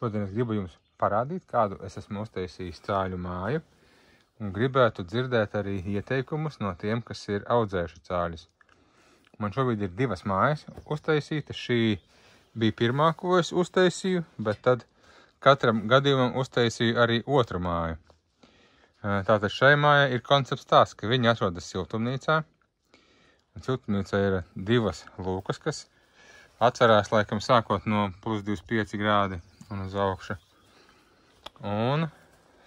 Šodien es gribu jums parādīt, kādu es esmu uztaisījis cāļu māju, un gribētu dzirdēt arī ieteikumus no tiem, kas ir audzējuši cāļus. Man šobrīd ir divas mājas uztaisītas. Šī bija pirmā, ko es uztaisīju, bet tad katram gadījumam uztaisīju arī otru māju. Tātad šai mājai ir koncepts tāds, ka viņi atrodas siltumnīcā. Un siltumnīcā ir divas lūkas, kas atcerās laikam sākot no +25 grādi un uz augšu. Un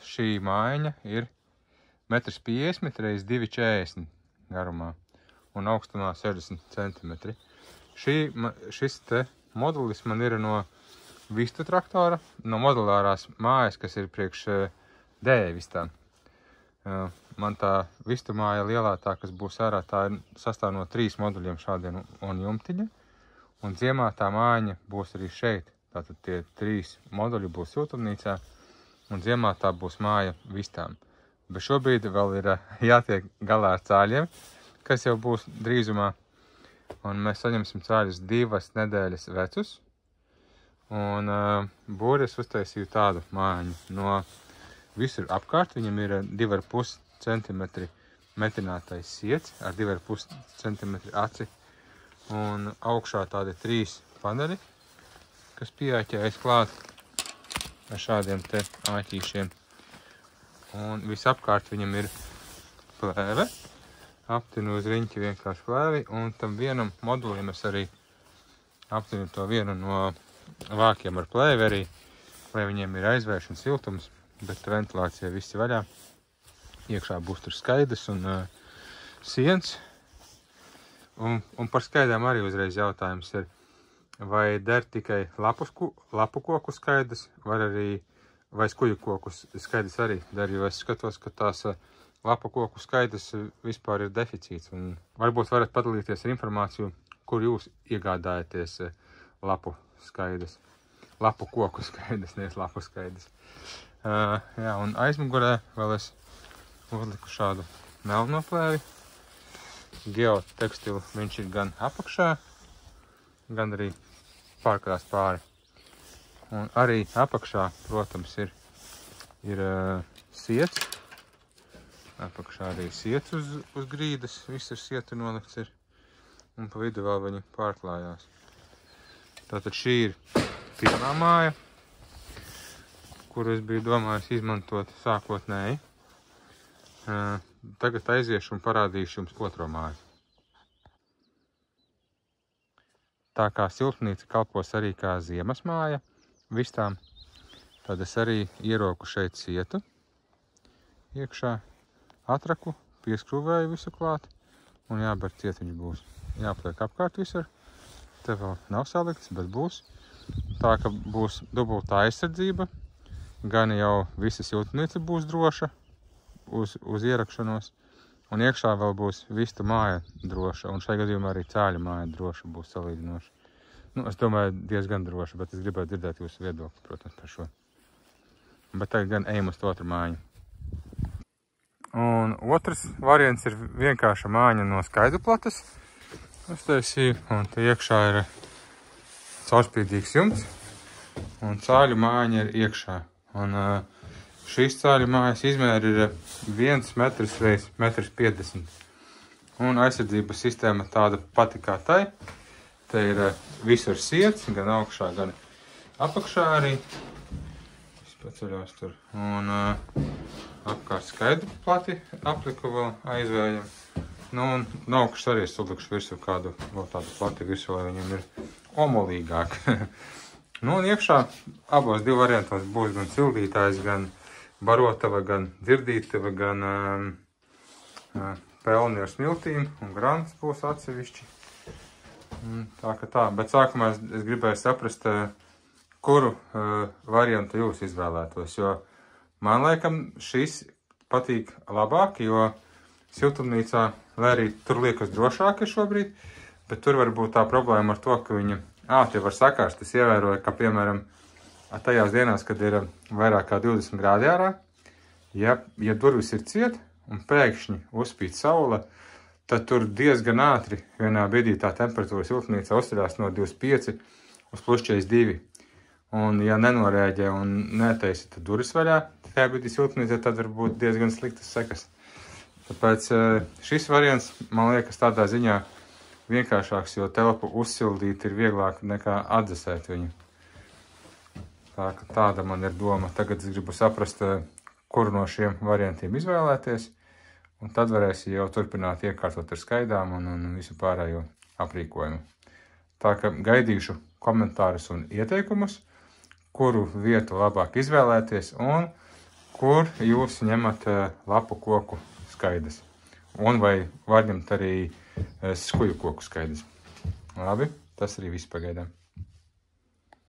šī mājiņa ir 1,50 m x 2,40 m garumā un augstumā 60 cm. Šis te modulis man ir no vistu traktora, no modulārās mājas, kas ir priekš dēja vistām. Man tā vistu māja lielā, tā, kas būs ārā, tā sastāv no 3 moduļiem šādiem un jumtiņa. Un ziemā tā mājiņa būs arī šeit. Tātad tie 3 moduļi būs siltumnīcā, un ziemā tā būs māja vistām. Bet šobrīd vēl ir jātiek galā ar cāļiem, kas jau būs drīzumā. Un mēs saņemsim cāļus 2 nedēļas vecus. Un būri es uztaisīju tādu mājiņu. No visur apkārt viņam ir 2,5 cm metinātais siets ar 2,5 cm aci. Un augšā tādi 3 paneļi, kas pieāķējas klāt ar šādiem te āķīšiem. Un visapkārt viņam ir plēve, aptinu uz riņķi vienkārši plēvi, un tam vienam modulim es arī aptinu to vienu no vākiem ar plēvi arī, lai viņiem ir aizvērš un siltums, bet ventilācija viss vaļā. Iekšā būs tur skaidrs un siens. Un par skaidrām arī uzreiz jautājums ir, vai der tikai lapu koku skaidrs, vai skuju kokus skaidrs arī der, jo es skatos, ka tās lapu koku skaidrs vispār ir deficīts. Un varbūt varat padalīties ar informāciju, kur jūs iegādājaties lapu skaidrs. Lapu koku skaidrs, nevis lapu skaidrs. Jā, un aizmugurē vēl es uzliku šādu melno plēvi. Geotekstilu viņš ir gan apakšā, gan arī pārkrās pāri. Un arī apakšā, protams, ir siets. Apakšā arī siets uz grīdas, viss ar sietu nolikts ir. Un pa vidu vēl viņi pārklājās. Tātad šī ir pirmā māja, kuru es biju domājis izmantot sākotnēji. Tagad aiziešu un parādīšu jums otro māju. Tā kā siltumnīca kalpos arī kā ziemas māja vistām, tad es arī ieroku šeit sietu iekšā, atraku, pieskrūvēju visu klāt un jāber cietiņš būs. Jāpliek apkārt visur. Te vēl nav salikts, bet būs. Tā ka būs dubultā aizsardzība, gan jau visa siltumnīca būs droša uz ierakšanos, un iekšā vēl būs vistu māja droša, un šai gadījumā arī cāļu māja droša būs salīdzinoša. Nu, es domāju, diezgan droša, bet es gribētu dzirdēt jūsu viedokli, protams, par šo. Bet tagad gan ejam uz otru māju. Un otrs variants ir vienkārša māja no skaidru plates. Uztaisīju, un te iekšā ir caurspīdīgs jumts, un cāļu māja ir iekšā. Un šīs cāļu mājas izmēri ir 1 m x 1,50 m. Un aizsardzības sistēma tāda pati kā tai. Te ir visur siets, gan augšā, gan apakšā arī. Es paceļos tur. Un apkārt skaidru plati apliku vēl aizvējam. Nu, un no augšas arī sulikšu virsū kādu vēl tādu plati virsū, lai viņam ir omolīgāk. Nu, un iekšā abos divu variantos būs gan sildītājs, gan barotava, gan dzirdītava, gan pelni ar smiltīm, un grants būs atsevišķi. Tā ka tā, bet sākumā es gribēju saprast, kuru variantu jūs izvēlētos, jo man laikam šis patīk labāk, jo siltumnīcā, lai arī tur liekas drošāk šobrīd, bet tur var būt tā problēma ar to, ka viņa ātri var sakārst. Es ievēroju, ka, piemēram, tajās dienās, kad ir vairāk kā 20 grādi ārā, ja durvis ir ciet un pēkšņi uzspīd saule, tad tur diezgan ātri vienā brīdī tā temperatūra siltumnīcā uzceļās no 25 uz +42. Un, ja nenorēģē un netaisi durvis vaļā, tajā brīdī siltumnīcā, tad var būt diezgan sliktas sekas. Tāpēc šis variants, man liekas, tādā ziņā vienkāršāks, jo telpu uzsildīt ir vieglāk nekā atdzesēt viņu. Tāda man ir doma. Tagad es gribu saprast, kuru no šiem variantiem izvēlēties, un tad varēsi jau turpināt iekārtot ar skaidām un visu pārējo aprīkojumu. Tā ka gaidīšu komentārus un ieteikumus, kuru vietu labāk izvēlēties un kur jūs ņemat lapu koku skaidas. Un vai var ņemt arī skuju koku skaidas. Labi, tas arī viss pagaidām.